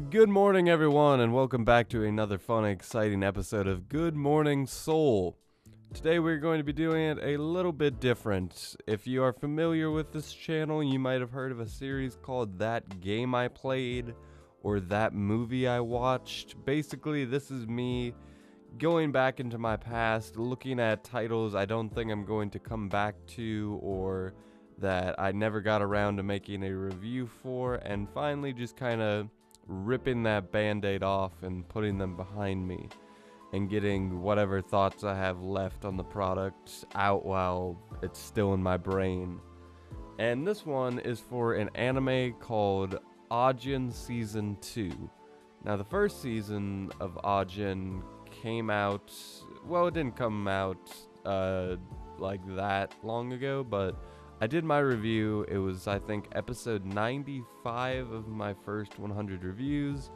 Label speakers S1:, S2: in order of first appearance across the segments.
S1: Good morning, everyone, and welcome back to another fun and exciting episode of Good Morning Soul. Today, we're going to be doing it a little bit different. If you are familiar with this channel, you might have heard of a series called That Game I Played or That Movie I Watched. Basically, this is me going back into my past, looking at titles I don't think I'm going to come back to or that I never got around to making a review for, and finally just kind of ripping that band-aid off and putting them behind me and getting whatever thoughts I have left on the product out while it's still in my brain. And this one is for an anime called Ajin Season 2. Now, the first season of Ajin came out, well, it didn't come out like that long ago, but I did my review. It was, I think, episode 95 of my first 100 reviews,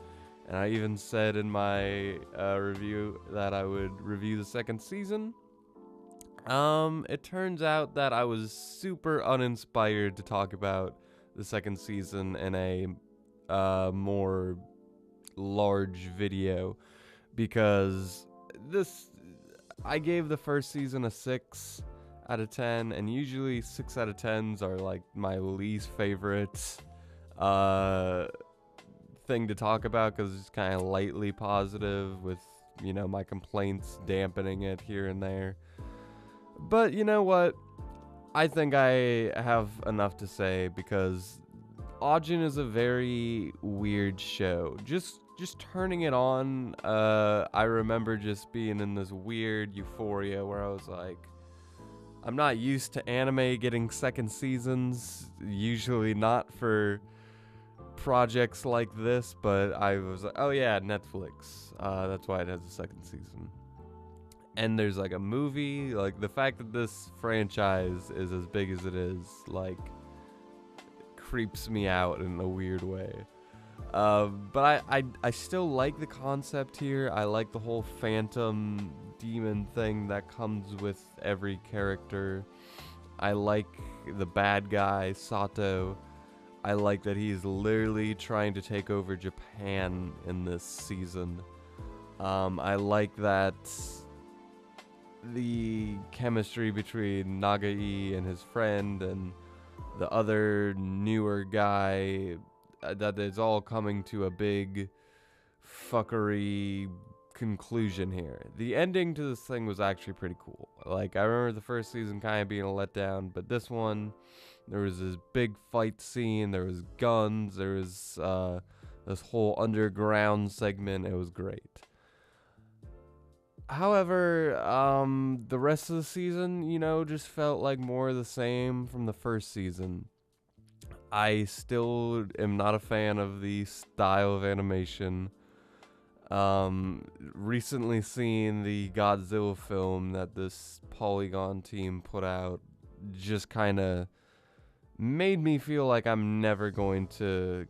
S1: and I even said in my review that I would review the second season. It turns out that I was super uninspired to talk about the second season in a more large video, because I gave the first season a 6 out of 10, and usually 6 out of 10s are like my least favorite thing to talk about, because it's kind of lightly positive with, you know, my complaints dampening it here and there. But you know what? I think I have enough to say, because Ajin is a very weird show. Just turning it on, I remember just being in this weird euphoria where I was like, I'm not used to anime getting second seasons, usually not for projects like this, but I was like, oh yeah, Netflix, that's why it has a second season. And there's like a movie, like the fact that this franchise is as big as it is, like, creeps me out in a weird way. But I still like the concept here. I like the whole phantom demon thing that comes with every character. I like the bad guy, Sato. I like that he's literally trying to take over Japan in this season. I like that the chemistry between Nagai and his friend and the other newer guy, that it's all coming to a big fuckery conclusion here. The ending to this thing was actually pretty cool. Like, I remember the first season kind of being a letdown, but this one, there was this big fight scene, there was guns, there was this whole underground segment. It was great. However, the rest of the season, you know, just felt like more of the same from the first season. I still am not a fan of the style of animation. Recently seen the Godzilla film that this Polygon team put out, just kind of made me feel like I'm never going to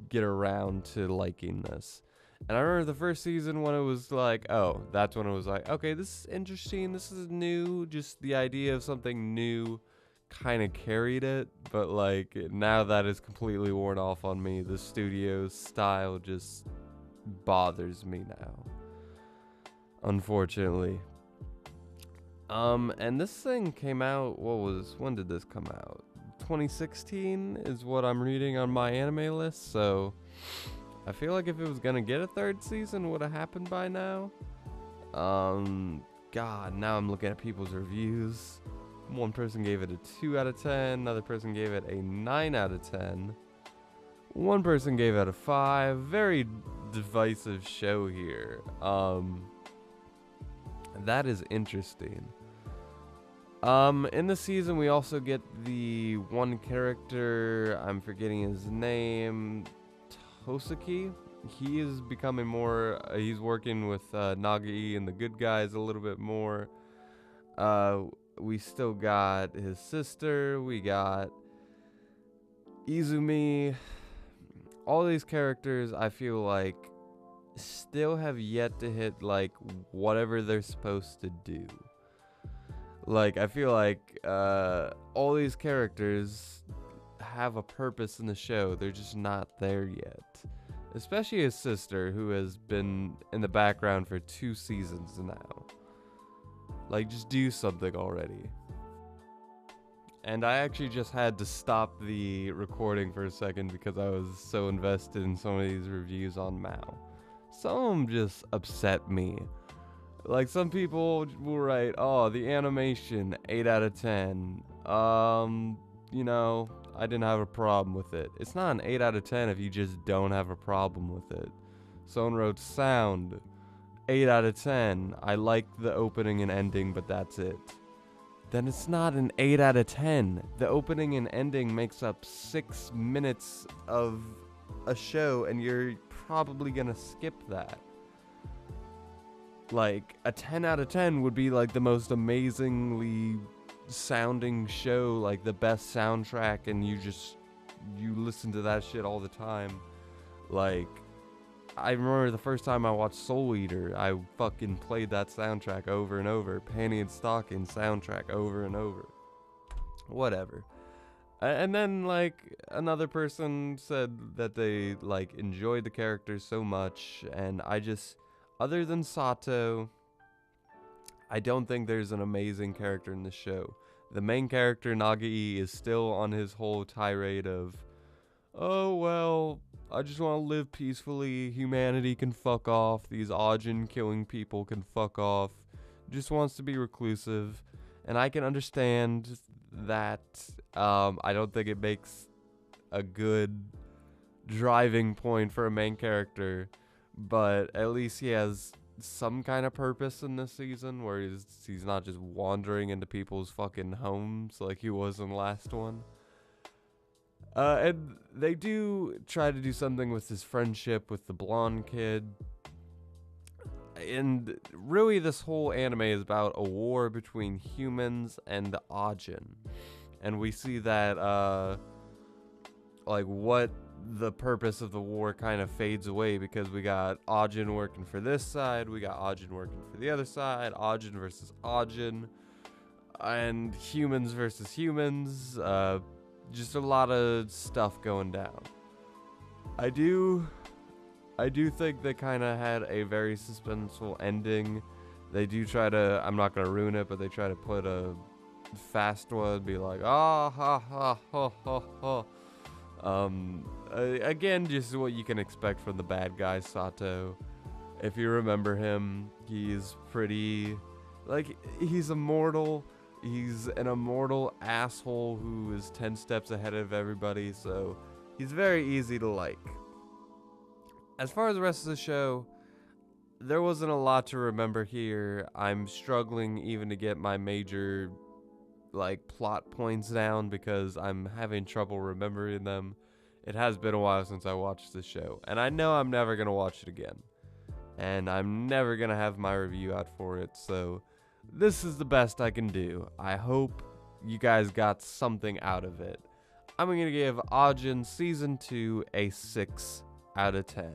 S1: get around to liking this. And I remember the first season when it was like, oh, that's when it was like, okay, this is interesting, this is new, just the idea of something new kind of carried it. But like, now that is completely worn off on me, the studio's style just bothers me now, unfortunately. And this thing came out, when did this come out? 2016 is what I'm reading on my anime list, so I feel like if it was gonna get a third season, it would have happened by now. God, now I'm looking at people's reviews. One person gave it a 2 out of 10, another person gave it a 9 out of 10. One person gave it a 5. Very divisive show here. That is interesting. In the season, we also get the one character, I'm forgetting his name, Tosaki. He is becoming more, he's working with Nagai and the good guys a little bit more. We still got his sister, we got Izumi. All these characters, I feel like, still have yet to hit, like, whatever they're supposed to do. Like, I feel like all these characters have a purpose in the show. They're just not there yet. especially his sister, who has been in the background for 2 seasons now. Like, just do something already. And I actually just had to stop the recording for a second because I was so invested in some of these reviews on Mao. Some of them just upset me. Like, some people will write, oh, the animation, 8 out of 10. You know, I didn't have a problem with it. It's not an 8 out of 10 if you just don't have a problem with it. Someone wrote sound, 8 out of 10. I like the opening and ending, but that's it. Then it's not an 8 out of 10. The opening and ending makes up 6 minutes of a show, and you're probably gonna skip that. Like, a 10 out of 10 would be like the most amazingly sounding show, like the best soundtrack, and you listen to that shit all the time. Like, I remember the first time I watched Soul Eater, I fucking played that soundtrack over and over. Panty and Stocking soundtrack over and over. Whatever. And then, like, another person said that they, like, enjoyed the characters so much, and I just, other than Sato, I don't think there's an amazing character in the show. The main character, Nagai, is still on his whole tirade of, oh, well, I just want to live peacefully. Humanity can fuck off. These Ajin killing people can fuck off. Just wants to be reclusive. And I can understand that. I don't think it makes a good driving point for a main character. But at least he has some kind of purpose in this season where he's not just wandering into people's fucking homes like he was in the last one. And they do try to do something with his friendship with the blonde kid. And really this whole anime is about a war between humans and the Ajin. And we see that, like, what the purpose of the war kind of fades away because we got Ajin working for this side, we got Ajin working for the other side, Ajin versus Ajin, and humans versus humans, just a lot of stuff going down. I do think they kind of had a very suspenseful ending. They do try to, I'm not going to ruin it, but they try to put a fast one, be like, ah, ha, ha, ha, ha, ha. Again, just what you can expect from the bad guy, Sato. If you remember him, he's pretty, like, he's immortal. He's an immortal asshole who is 10 steps ahead of everybody, so he's very easy to like. As far as the rest of the show, there wasn't a lot to remember here. I'm struggling even to get my major, like, plot points down because I'm having trouble remembering them. It has been a while since I watched this show, and I know I'm never going to watch it again. And I'm never going to have my review out for it, so this is the best I can do. I hope you guys got something out of it. I'm going to give Ajin Season 2 a 6 out of 10,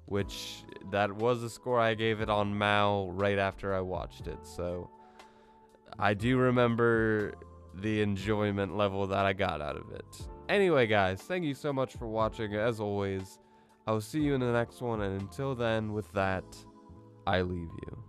S1: which that was the score I gave it on Mao right after I watched it, so I do remember the enjoyment level that I got out of it. Anyway, guys, thank you so much for watching. As always, I will see you in the next one, and until then, with that, I leave you.